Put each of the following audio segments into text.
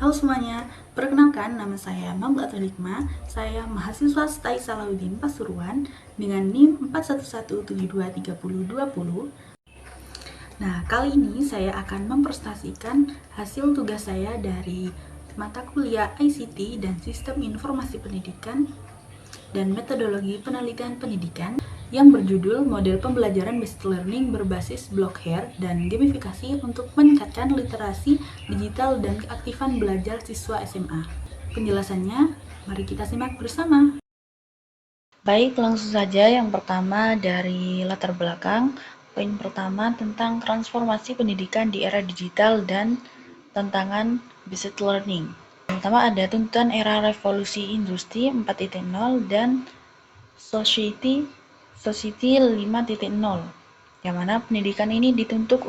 Halo semuanya, perkenalkan nama saya Mamu Hikmah. Saya mahasiswa STAI Salahuddin Pasuruan dengan NIM 411723020. Nah, kali ini saya akan mempresentasikan hasil tugas saya dari mata kuliah ICT dan Sistem Informasi Pendidikan dan Metodologi Penelitian Pendidikan yang berjudul Model Pembelajaran Based Learning berbasis Blockhair dan Gamifikasi untuk meningkatkan literasi digital dan keaktifan belajar siswa SMA. Penjelasannya, mari kita simak bersama. Baik, langsung saja yang pertama dari latar belakang. Poin pertama tentang transformasi pendidikan di era digital dan tantangan based learning. Pertama ada tuntutan era revolusi industri 4.0 dan society 5.0, yang mana pendidikan ini dituntut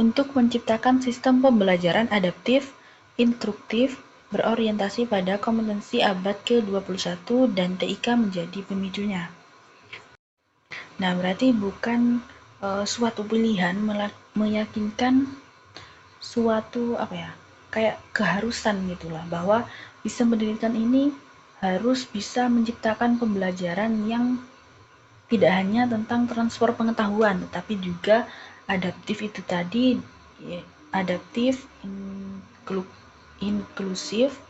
untuk menciptakan sistem pembelajaran adaptif, instruktif, berorientasi pada kompetensi abad ke-21 dan TIK menjadi pemicunya. Nah, berarti bukan suatu pilihan meyakinkan suatu kayak keharusan gitulah, bahwa sistem pendidikan ini harus bisa menciptakan pembelajaran yang tidak hanya tentang transfer pengetahuan, tetapi juga adaptif itu tadi, adaptif, inklusif,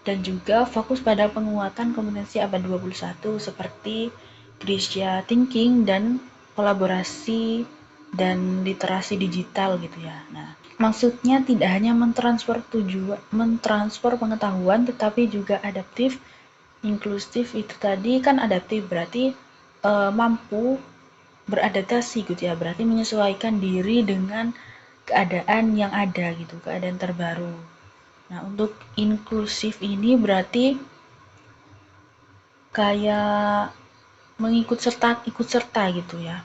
dan juga fokus pada penguatan kompetensi abad 21 seperti critical thinking dan kolaborasi dan literasi digital gitu ya. Nah, maksudnya tidak hanya mentransfer pengetahuan, tetapi juga adaptif, inklusif itu tadi kan adaptif berarti mampu beradaptasi gitu ya, berarti menyesuaikan diri dengan keadaan yang ada gitu, keadaan terbaru. Nah, untuk inklusif ini berarti kayak ikut serta gitu ya,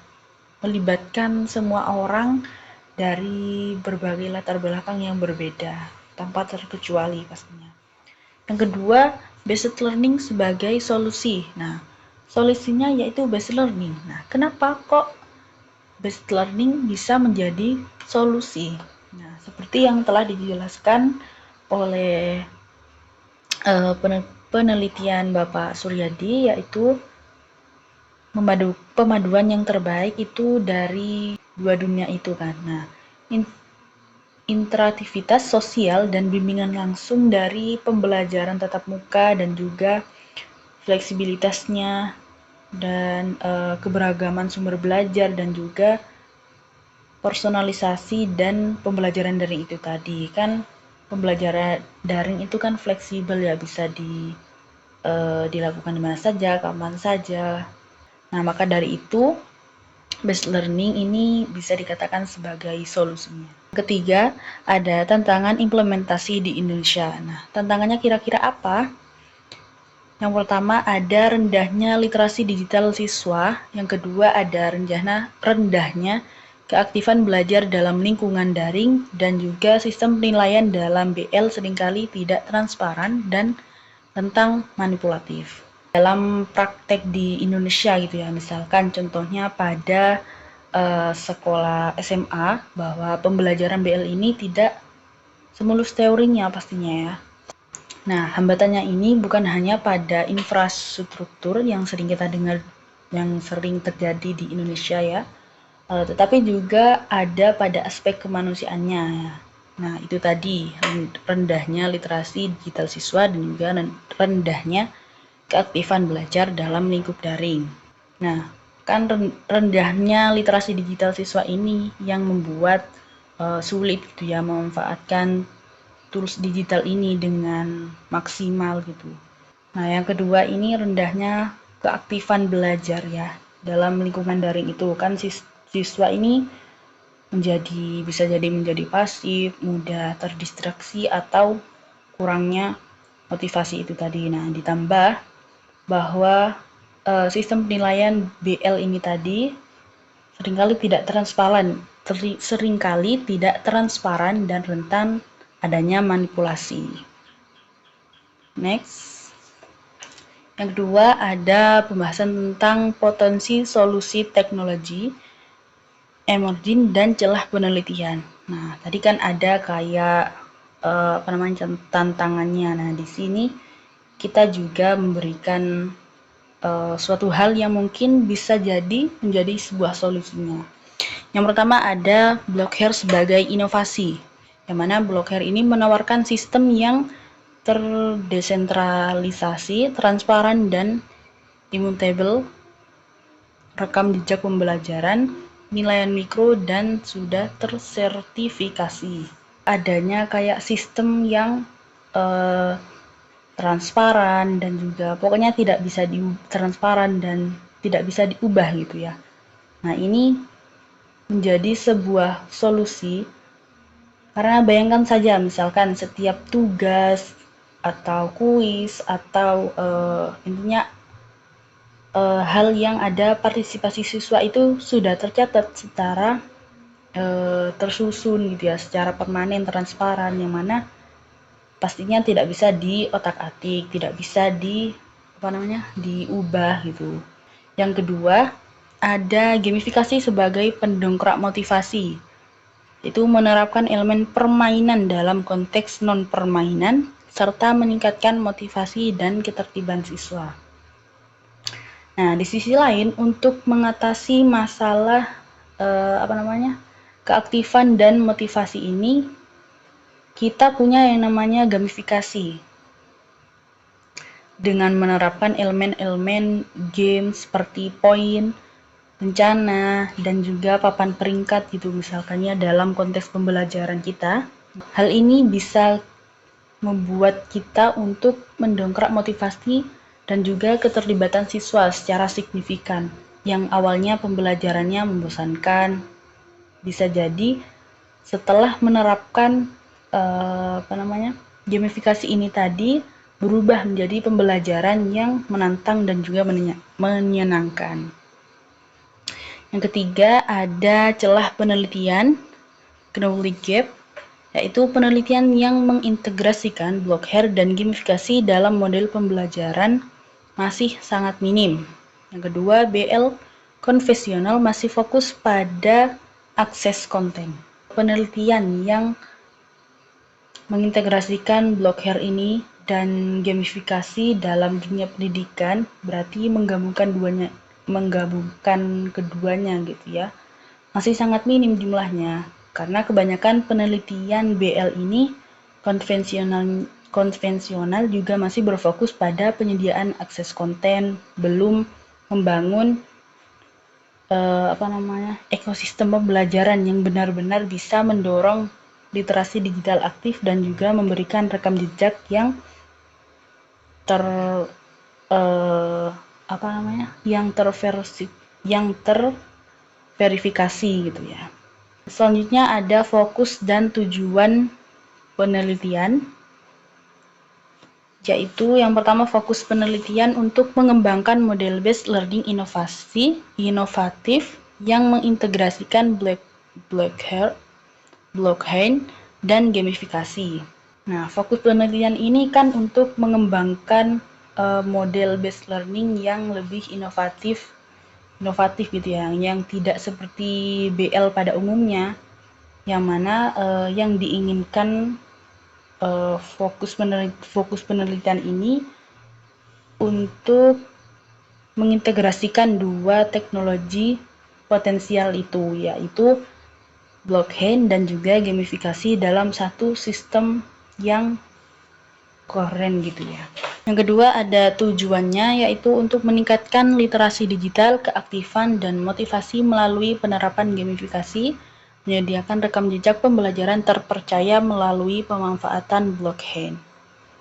melibatkan semua orang dari berbagai latar belakang yang berbeda tanpa terkecuali pastinya. Yang kedua, based learning sebagai solusi. Nah, solusinya yaitu based learning. Nah, kenapa kok based learning bisa menjadi solusi? Nah, seperti yang telah dijelaskan oleh penelitian Bapak Suryadi, yaitu pemaduan yang terbaik itu dari dua dunia itu kan. Nah, interaktivitas sosial dan bimbingan langsung dari pembelajaran tatap muka dan juga fleksibilitasnya dan keberagaman sumber belajar dan juga personalisasi dan pembelajaran daring itu tadi kan. Pembelajaran daring itu kan fleksibel ya, bisa dilakukan di mana saja, kapan saja. Nah, maka dari itu based learning ini bisa dikatakan sebagai solusinya. Ketiga, ada tantangan implementasi di Indonesia. Nah, tantangannya kira-kira apa? Yang pertama ada rendahnya literasi digital siswa, yang kedua ada rendahnya keaktifan belajar dalam lingkungan daring, dan juga sistem penilaian dalam BL seringkali tidak transparan dan rentan manipulatif. Dalam praktek di Indonesia gitu ya, misalkan contohnya pada sekolah SMA, bahwa pembelajaran BL ini tidak semulus teorinya pastinya ya. Nah, hambatannya ini bukan hanya pada infrastruktur yang sering kita dengar, yang sering terjadi di Indonesia ya, tetapi juga ada pada aspek kemanusiaannya. Nah, itu tadi rendahnya literasi digital siswa dan juga rendahnya keaktifan belajar dalam lingkup daring. Nah, kan rendahnya literasi digital siswa ini yang membuat sulit gitu ya memanfaatkan tools digital ini dengan maksimal gitu. Nah, yang kedua ini rendahnya keaktifan belajar ya dalam lingkungan daring itu kan. Siswa ini bisa jadi menjadi pasif, mudah terdistraksi atau kurangnya motivasi itu tadi. Nah, ditambah bahwa sistem penilaian BL ini tadi seringkali tidak transparan dan rentan adanya manipulasi. Next. Yang kedua ada pembahasan tentang potensi solusi teknologi, emerging dan celah penelitian. Nah, tadi kan ada kayak tantangannya. Nah, di sini kita juga memberikan suatu hal yang mungkin bisa jadi menjadi sebuah solusinya. Yang pertama ada Blockhair sebagai inovasi, yang mana Blockhair ini menawarkan sistem yang terdesentralisasi, transparan, dan immutable, rekam jejak pembelajaran, penilaian mikro, dan sudah tersertifikasi. Adanya kayak sistem yang transparan dan juga pokoknya tidak bisa transparan dan tidak bisa diubah gitu ya. Nah, ini menjadi sebuah solusi karena bayangkan saja misalkan setiap tugas atau kuis atau intinya hal yang ada partisipasi siswa itu sudah tercatat secara tersusun gitu ya, secara permanen, transparan, yang mana pastinya tidak bisa diotak-atik, tidak bisa diubah gitu. Yang kedua, ada gamifikasi sebagai pendongkrak motivasi. Itu menerapkan elemen permainan dalam konteks non-permainan serta meningkatkan motivasi dan ketertiban siswa. Nah, di sisi lain untuk mengatasi masalah keaktifan dan motivasi ini, kita punya yang namanya gamifikasi dengan menerapkan elemen-elemen game seperti poin, rencana, dan juga papan peringkat gitu misalkannya dalam konteks pembelajaran kita. Hal ini bisa membuat kita untuk mendongkrak motivasi dan juga keterlibatan siswa secara signifikan. Yang awalnya pembelajarannya membosankan, bisa jadi setelah menerapkan gamifikasi ini tadi berubah menjadi pembelajaran yang menantang dan juga menyenangkan. Yang ketiga ada celah penelitian, knowledge gap, yaitu penelitian yang mengintegrasikan Blockhair dan gamifikasi dalam model pembelajaran masih sangat minim. Yang kedua, BL konvensional masih fokus pada akses konten. Penelitian yang mengintegrasikan Blockhair ini dan gamifikasi dalam dunia pendidikan berarti menggabungkan keduanya gitu ya. Masih sangat minim jumlahnya karena kebanyakan penelitian BL ini konvensional juga masih berfokus pada penyediaan akses konten, belum membangun ekosistem pembelajaran yang benar-benar bisa mendorong literasi digital aktif dan juga memberikan rekam jejak yang terverifikasi gitu ya. Selanjutnya ada fokus dan tujuan penelitian, yaitu yang pertama fokus penelitian untuk mengembangkan model based learning inovatif yang mengintegrasikan blockchain dan gamifikasi. Nah, fokus penelitian ini kan untuk mengembangkan model based learning yang lebih inovatif gitu ya, yang tidak seperti BL pada umumnya, yang mana yang diinginkan fokus penelitian ini untuk mengintegrasikan dua teknologi potensial itu, yaitu blockchain dan juga gamifikasi dalam satu sistem yang keren gitu ya. Yang kedua ada tujuannya, yaitu untuk meningkatkan literasi digital, keaktifan, dan motivasi melalui penerapan gamifikasi, menyediakan rekam jejak pembelajaran terpercaya melalui pemanfaatan blockchain.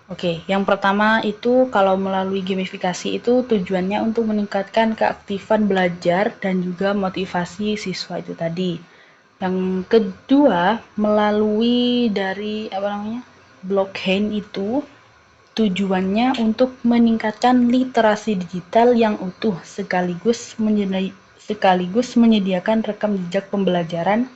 Oke, yang pertama itu kalau melalui gamifikasi itu tujuannya untuk meningkatkan keaktifan belajar dan juga motivasi siswa itu tadi. Yang kedua, melalui dari blockchain itu tujuannya untuk meningkatkan literasi digital yang utuh sekaligus menyediakan rekam jejak pembelajaran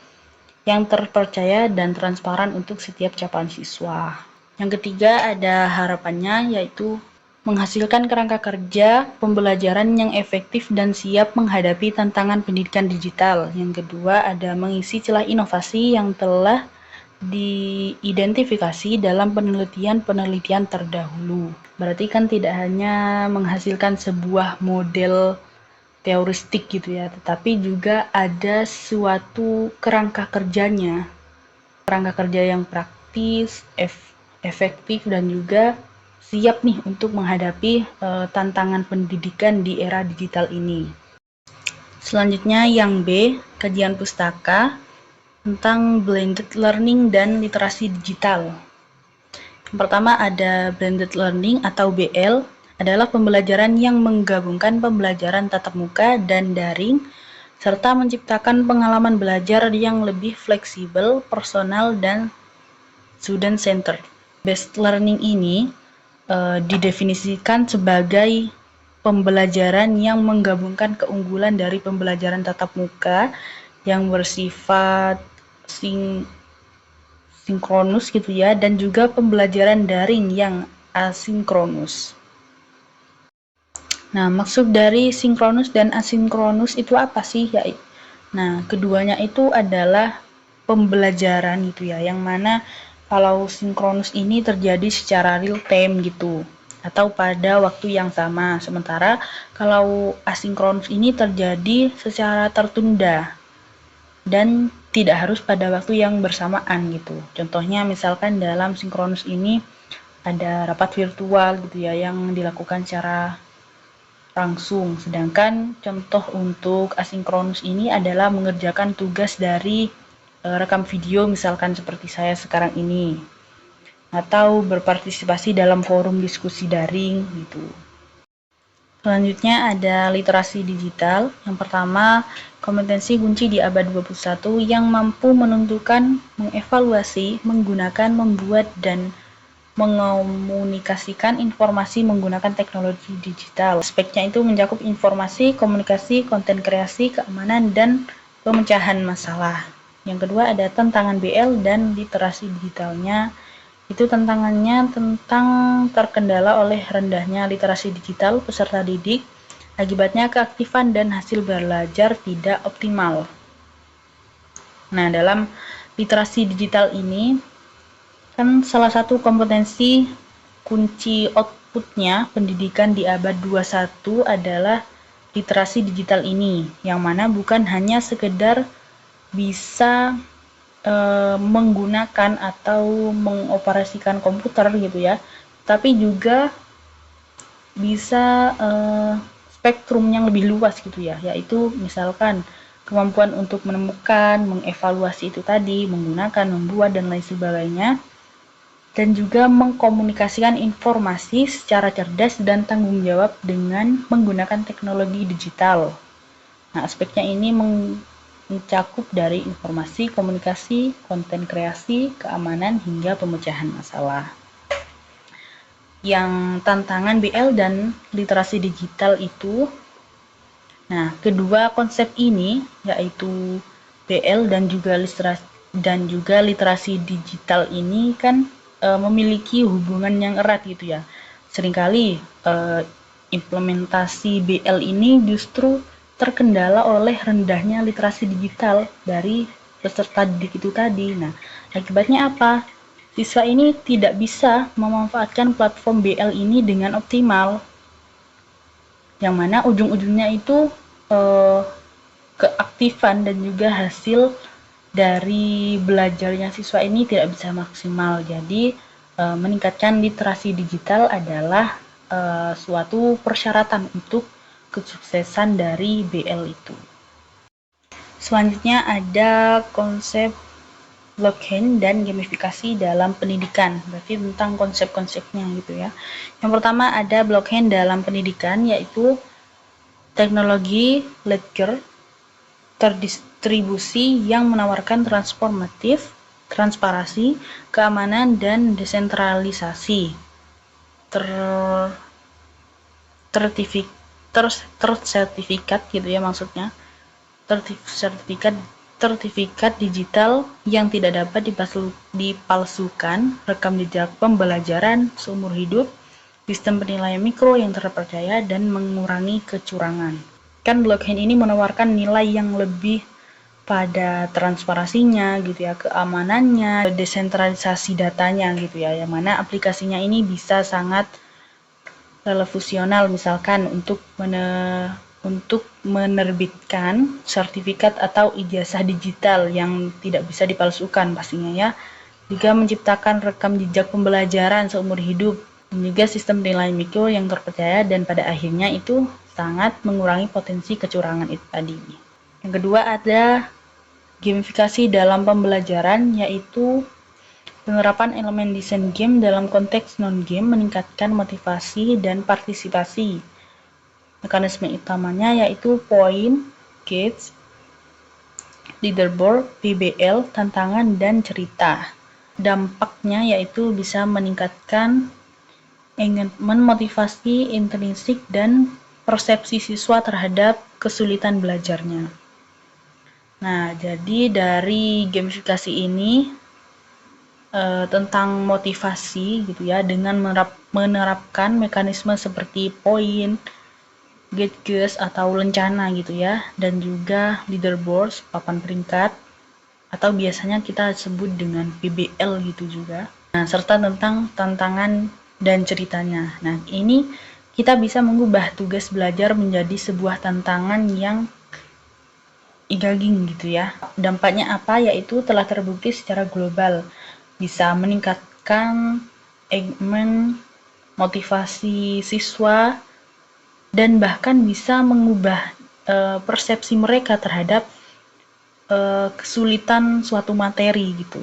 yang terpercaya dan transparan untuk setiap capaian siswa. Yang ketiga ada harapannya, yaitu menghasilkan kerangka kerja pembelajaran yang efektif dan siap menghadapi tantangan pendidikan digital. Yang kedua ada mengisi celah inovasi yang telah diidentifikasi dalam penelitian-penelitian terdahulu. Berarti kan tidak hanya menghasilkan sebuah model teoristik gitu ya, tetapi juga ada suatu kerangka kerjanya, kerangka kerja yang praktis, efektif, dan juga siap nih untuk menghadapi tantangan pendidikan di era digital ini. Selanjutnya yang B, kajian pustaka tentang blended learning dan literasi digital. Yang pertama ada blended learning atau BL, adalah pembelajaran yang menggabungkan pembelajaran tatap muka dan daring, serta menciptakan pengalaman belajar yang lebih fleksibel, personal, dan student-centered. Based learning ini didefinisikan sebagai pembelajaran yang menggabungkan keunggulan dari pembelajaran tatap muka yang bersifat sinkronus gitu ya, dan juga pembelajaran daring yang asinkronus. Nah, maksud dari sinkronus dan asinkronus itu apa sih? Nah, keduanya itu adalah pembelajaran gitu ya, yang mana kalau sinkronus ini terjadi secara real time gitu, atau pada waktu yang sama. Sementara kalau asinkronus ini terjadi secara tertunda dan tidak harus pada waktu yang bersamaan gitu. Contohnya misalkan dalam sinkronus ini ada rapat virtual gitu ya yang dilakukan secara langsung. Sedangkan contoh untuk asinkronus ini adalah mengerjakan tugas dari rekam video misalkan seperti saya sekarang ini, atau berpartisipasi dalam forum diskusi daring gitu. Selanjutnya ada literasi digital. Yang pertama, kompetensi kunci di abad 21 yang mampu menentukan, mengevaluasi, menggunakan, membuat, dan mengomunikasikan informasi menggunakan teknologi digital. Aspeknya itu mencakup informasi, komunikasi, konten kreasi, keamanan, dan pemecahan masalah. Yang kedua ada tantangan BL dan literasi digitalnya. Itu tantangannya tentang terkendala oleh rendahnya literasi digital peserta didik, akibatnya keaktifan dan hasil belajar tidak optimal. Nah, dalam literasi digital ini kan salah satu kompetensi kunci outputnya pendidikan di abad 21 adalah literasi digital ini, yang mana bukan hanya sekedar bisa menggunakan atau mengoperasikan komputer gitu ya, tapi juga bisa spektrum yang lebih luas gitu ya, yaitu misalkan kemampuan untuk menemukan, mengevaluasi itu tadi, menggunakan, membuat, dan lain sebagainya, dan juga mengkomunikasikan informasi secara cerdas dan tanggung jawab dengan menggunakan teknologi digital. Nah, aspeknya ini mencakup dari informasi, komunikasi, konten kreasi, keamanan, hingga pemecahan masalah. Yang tantangan BL dan literasi digital itu, nah, kedua konsep ini yaitu BL dan juga literasi digital ini kan memiliki hubungan yang erat gitu ya. Seringkali implementasi BL ini justru terkendala oleh rendahnya literasi digital dari peserta didik itu tadi. Nah, akibatnya apa? Siswa ini tidak bisa memanfaatkan platform BL ini dengan optimal, yang mana ujung-ujungnya itu keaktifan dan juga hasil dari belajarnya siswa ini tidak bisa maksimal. Jadi meningkatkan literasi digital adalah suatu persyaratan untuk kesuksesan dari BL itu. Selanjutnya ada konsep blockchain dan gamifikasi dalam pendidikan, berarti tentang konsep-konsepnya gitu ya. Yang pertama ada blockchain dalam pendidikan, yaitu teknologi ledger terdistribusi yang menawarkan transformatif, transparansi, keamanan, dan desentralisasi. Tersertifikat gitu ya maksudnya. Sertifikat digital yang tidak dapat dipalsukan, rekam jejak pembelajaran seumur hidup, sistem penilaian mikro yang terpercaya, dan mengurangi kecurangan. Kan blockchain ini menawarkan nilai yang lebih pada transparansinya gitu ya, keamanannya, desentralisasi datanya gitu ya, yang mana aplikasinya ini bisa sangat relevasional misalkan untuk menerbitkan sertifikat atau ijazah digital yang tidak bisa dipalsukan pastinya ya, juga menciptakan rekam jejak pembelajaran seumur hidup, dan juga sistem nilai mikro yang terpercaya, dan pada akhirnya itu sangat mengurangi potensi kecurangan itu tadi. Yang kedua ada gamifikasi dalam pembelajaran, yaitu penerapan elemen desain game dalam konteks non-game meningkatkan motivasi dan partisipasi. Mekanisme utamanya yaitu poin, gates, leaderboard, PBL, tantangan, dan cerita. Dampaknya yaitu bisa meningkatkan engagement, motivasi intrinsik, dan persepsi siswa terhadap kesulitan belajarnya. Nah, jadi dari gamifikasi ini tentang motivasi gitu ya, dengan menerapkan mekanisme seperti poin, gauge atau lencana gitu ya, dan juga leaderboard, papan peringkat, atau biasanya kita sebut dengan PBL gitu juga. Nah, serta tentang tantangan dan ceritanya. Nah, ini kita bisa mengubah tugas belajar menjadi sebuah tantangan yang engaging gitu ya. Dampaknya apa? Yaitu telah terbukti secara global bisa meningkatkan engagement, motivasi siswa, dan bahkan bisa mengubah persepsi mereka terhadap kesulitan suatu materi gitu.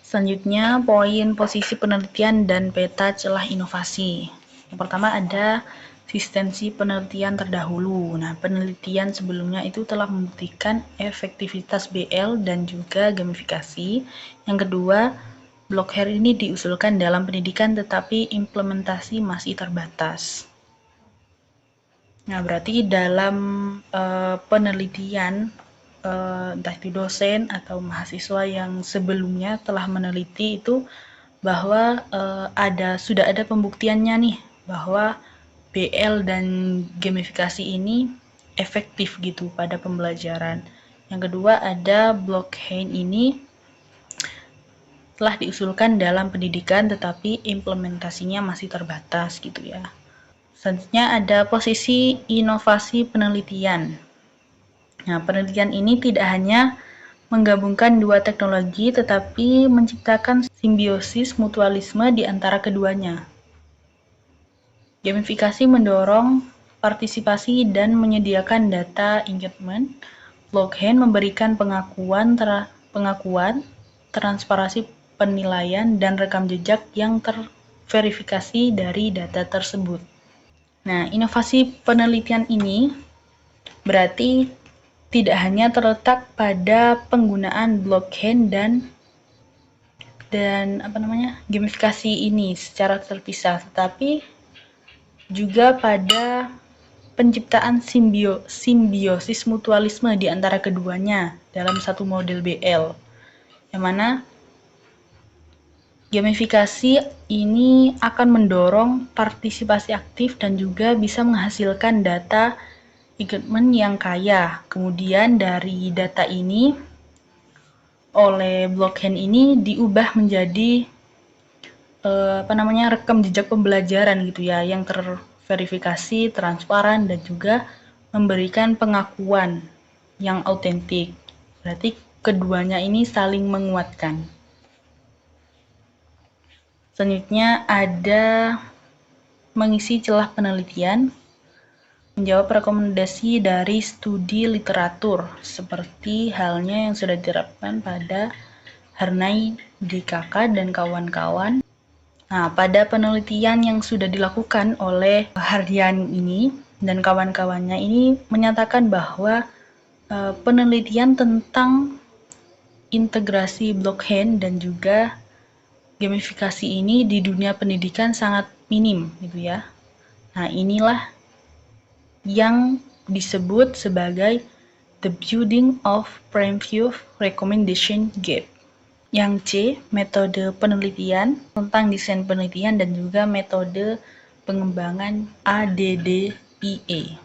Selanjutnya, poin posisi penelitian dan peta celah inovasi. Yang pertama ada konsistensi penelitian terdahulu. Nah, penelitian sebelumnya itu telah membuktikan efektivitas BL dan juga gamifikasi. Yang kedua, blockchain ini diusulkan dalam pendidikan tetapi implementasi masih terbatas. Nah, berarti dalam penelitian entah itu dosen atau mahasiswa yang sebelumnya telah meneliti itu bahwa sudah ada pembuktiannya nih bahwa BL dan gamifikasi ini efektif gitu pada pembelajaran. Yang kedua ada blockchain ini telah diusulkan dalam pendidikan tetapi implementasinya masih terbatas gitu ya. Selanjutnya ada posisi inovasi penelitian. Nah, penelitian ini tidak hanya menggabungkan dua teknologi tetapi menciptakan simbiosis mutualisme di antara keduanya. Gamifikasi mendorong partisipasi dan menyediakan data engagement. Blockchain memberikan pengakuan, transparansi penilaian, dan rekam jejak yang terverifikasi dari data tersebut. Nah, inovasi penelitian ini berarti tidak hanya terletak pada penggunaan blockchain dan gamifikasi ini secara terpisah, tetapi juga pada penciptaan simbiosis mutualisme di antara keduanya dalam satu model BL, yang mana gamifikasi ini akan mendorong partisipasi aktif dan juga bisa menghasilkan data engagement yang kaya. Kemudian dari data ini oleh blockchain ini diubah menjadi rekam jejak pembelajaran gitu ya, yang terverifikasi, transparan, dan juga memberikan pengakuan yang autentik. Berarti keduanya ini saling menguatkan. Selanjutnya ada mengisi celah penelitian, menjawab rekomendasi dari studi literatur, seperti halnya yang sudah diterapkan pada Harnai, DKK, dan kawan-kawan. Nah, pada penelitian yang sudah dilakukan oleh Hardian ini dan kawan-kawannya ini menyatakan bahwa penelitian tentang integrasi blockchain dan juga gamifikasi ini di dunia pendidikan sangat minim gitu ya. Nah, inilah yang disebut sebagai the building of preemptive recommendation gap. Yang C, metode penelitian tentang desain penelitian dan juga metode pengembangan ADDIE.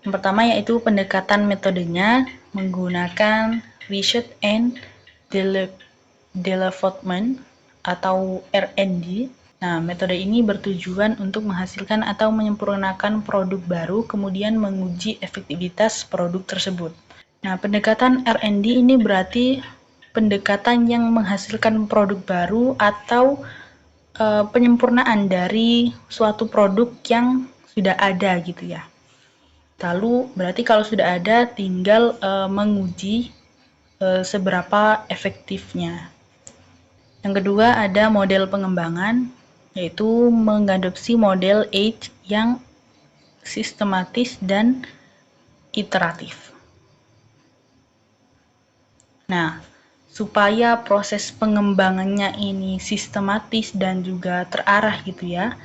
Yang pertama yaitu pendekatan metodenya menggunakan Research and Development atau R&D. Nah, metode ini bertujuan untuk menghasilkan atau menyempurnakan produk baru, kemudian menguji efektivitas produk tersebut. Nah, pendekatan R&D ini berarti pendekatan yang menghasilkan produk baru atau penyempurnaan dari suatu produk yang sudah ada gitu ya. Lalu berarti kalau sudah ada tinggal menguji seberapa efektifnya. Yang kedua ada model pengembangan, yaitu mengadopsi model H yang sistematis dan iteratif. Nah, supaya proses pengembangannya ini sistematis dan juga terarah gitu ya,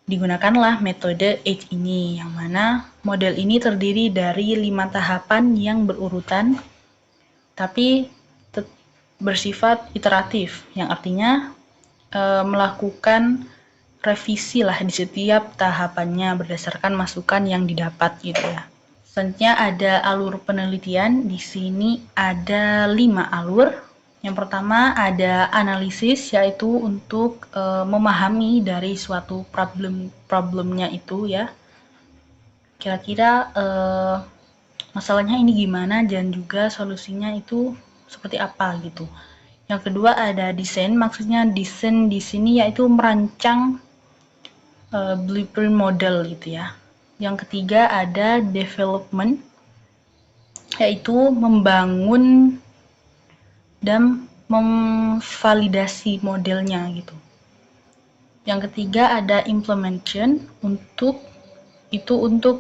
digunakanlah metode H ini, yang mana model ini terdiri dari 5 tahapan yang berurutan, tapi bersifat iteratif, yang artinya melakukan revisi lah di setiap tahapannya berdasarkan masukan yang didapat gitu ya. Selanjutnya ada alur penelitian. Di sini ada 5 alur. Yang pertama ada analisis, yaitu untuk memahami dari suatu problemnya itu ya. Kira-kira masalahnya ini gimana dan juga solusinya itu seperti apa gitu. Yang kedua ada desain, maksudnya desain di sini yaitu merancang blueprint model gitu ya. Yang ketiga ada development, yaitu membangun dan memvalidasi modelnya gitu. Yang ketiga ada implementation, untuk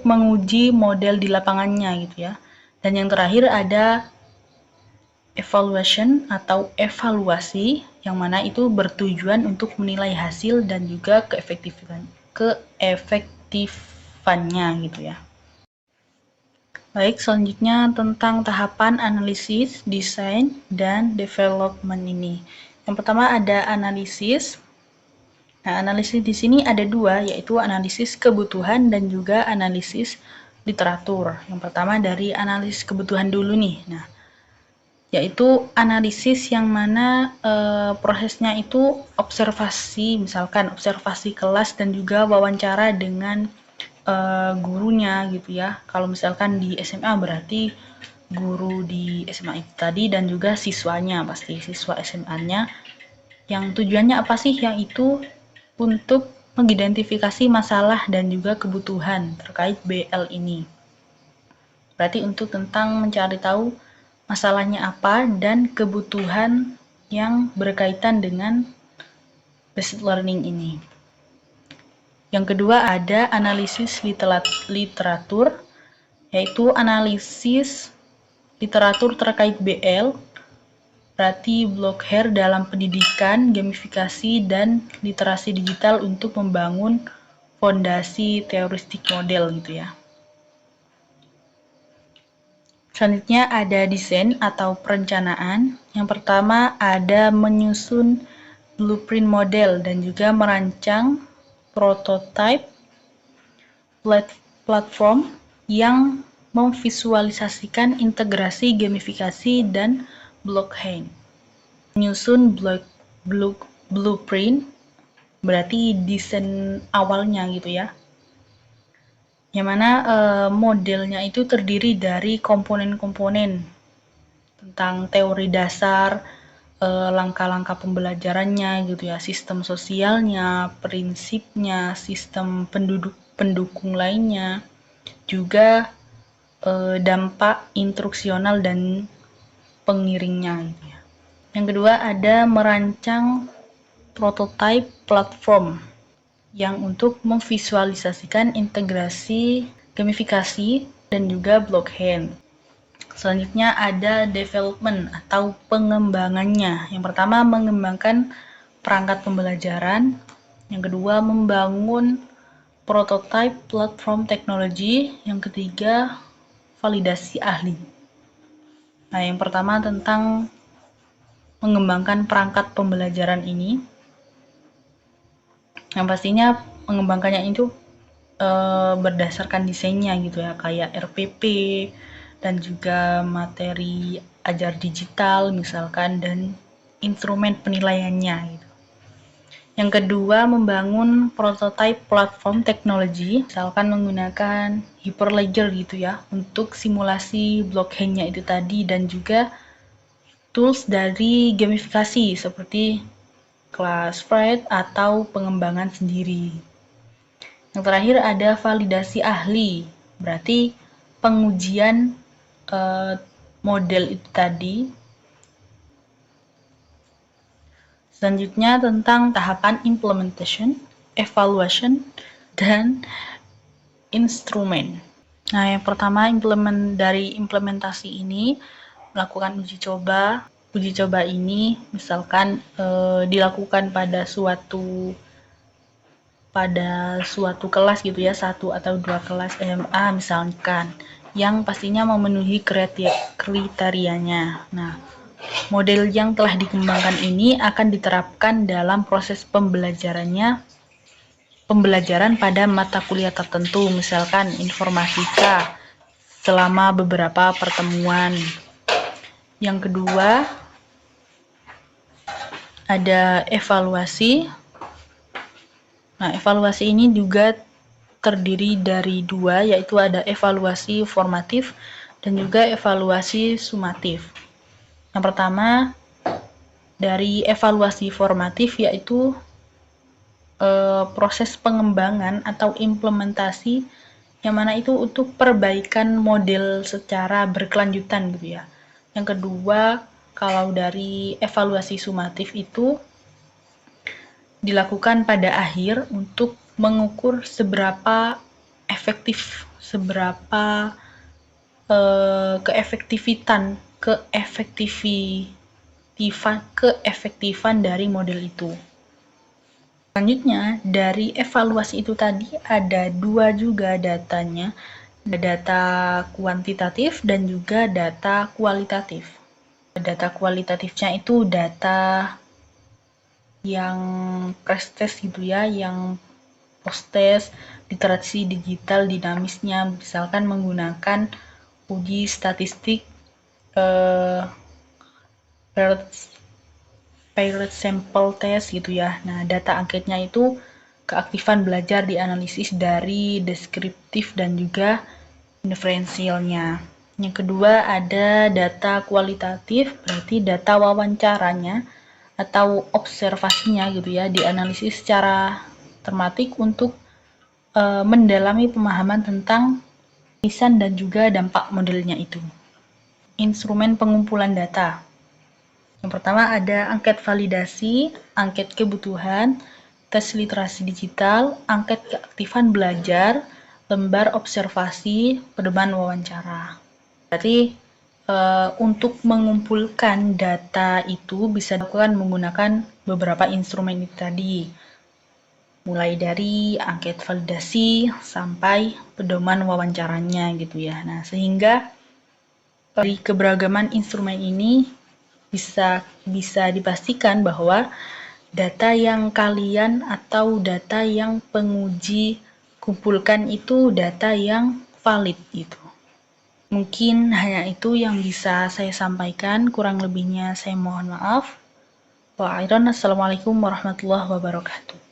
menguji model di lapangannya gitu ya. Dan yang terakhir ada evaluation atau evaluasi, yang mana itu bertujuan untuk menilai hasil dan juga keefektifannya gitu ya. Baik, selanjutnya tentang tahapan analisis, desain, dan development ini. Yang pertama ada analisis. Nah, analisis di sini ada 2, yaitu analisis kebutuhan dan juga analisis literatur. Yang pertama dari analisis kebutuhan dulu nih. Nah, yaitu analisis yang mana prosesnya itu observasi, misalkan observasi kelas dan juga wawancara dengan gurunya gitu ya. Kalau misalkan di SMA berarti guru di SMA itu tadi dan juga siswanya, pasti siswa SMA-nya. Yang tujuannya apa sih? Yaitu untuk mengidentifikasi masalah dan juga kebutuhan terkait BL ini. Berarti untuk tentang mencari tahu masalahnya apa dan kebutuhan yang berkaitan dengan basic learning ini. Yang kedua ada analisis literatur, yaitu analisis literatur terkait BL, berarti Blockhair dalam pendidikan, gamifikasi, dan literasi digital untuk membangun fondasi teoristik model gitu ya. Selanjutnya ada desain atau perencanaan. Yang pertama ada menyusun blueprint model dan juga merancang prototype platform yang memvisualisasikan integrasi gamifikasi dan blockchain. Menyusun blueprint berarti desain awalnya gitu ya. Yang mana modelnya itu terdiri dari komponen-komponen tentang teori dasar, langkah-langkah pembelajarannya gitu ya, sistem sosialnya, prinsipnya, sistem pendukung lainnya, juga dampak instruksional dan pengiringnya gitu ya. Yang kedua ada merancang prototype platform yang untuk memvisualisasikan integrasi gamifikasi dan juga blockchain. Selanjutnya ada development atau pengembangannya. Yang pertama mengembangkan perangkat pembelajaran. Yang kedua membangun prototype platform teknologi. Yang ketiga validasi ahli. Nah, yang pertama tentang mengembangkan perangkat pembelajaran ini. Yang pastinya mengembangkannya itu berdasarkan desainnya gitu ya, kayak RPP dan juga materi ajar digital misalkan, dan instrumen penilaiannya gitu. Yang kedua, membangun prototype platform teknologi, misalkan menggunakan Hyperledger gitu ya, untuk simulasi blockchain-nya itu tadi, dan juga tools dari gamifikasi seperti Classify atau pengembangan sendiri. Yang terakhir ada validasi ahli, berarti pengujian model itu tadi. Selanjutnya tentang tahapan implementation, evaluation, dan instrumen. Nah, yang pertama dari implementasi ini melakukan uji coba. Uji coba ini misalkan dilakukan pada suatu kelas gitu ya, 1 atau 2 kelas SMA misalkan, yang pastinya memenuhi kriterianya. Nah, model yang telah dikembangkan ini akan diterapkan dalam proses pembelajaran pada mata kuliah tertentu, misalkan informatika, selama beberapa pertemuan. Yang kedua, ada evaluasi. Nah, evaluasi ini juga terdiri dari dua, yaitu ada evaluasi formatif dan juga evaluasi sumatif. Yang pertama, dari evaluasi formatif yaitu proses pengembangan atau implementasi yang mana itu untuk perbaikan model secara berkelanjutan gitu ya. Yang kedua, kalau dari evaluasi sumatif itu dilakukan pada akhir untuk mengukur seberapa efektif, seberapa keefektifan dari model itu. Selanjutnya, dari evaluasi itu tadi ada dua juga datanya, data kuantitatif dan juga data kualitatif. Data kualitatifnya itu data yang prestes gitu ya, yang post-test, literasi digital dinamisnya, misalkan menggunakan uji statistik pilot sample test gitu ya. Nah, data angketnya itu keaktifan belajar dianalisis dari deskriptif dan juga inferensialnya. Yang kedua ada data kualitatif, berarti data wawancaranya atau observasinya gitu ya, dianalisis secara tematik untuk mendalami pemahaman tentang lisan dan juga dampak modelnya itu. Instrumen pengumpulan data. Yang pertama ada angket validasi, angket kebutuhan, tes literasi digital, angket keaktifan belajar, lembar observasi, pedoman wawancara. Berarti untuk mengumpulkan data itu bisa dilakukan menggunakan beberapa instrumen itu tadi, mulai dari angket validasi sampai pedoman wawancaranya gitu ya. Nah, sehingga dari keberagaman instrumen ini bisa dipastikan bahwa data yang kalian atau data yang penguji kumpulkan itu data yang valid itu. Mungkin hanya itu yang bisa saya sampaikan, kurang lebihnya saya mohon maaf. Assalamualaikum warahmatullahi wabarakatuh.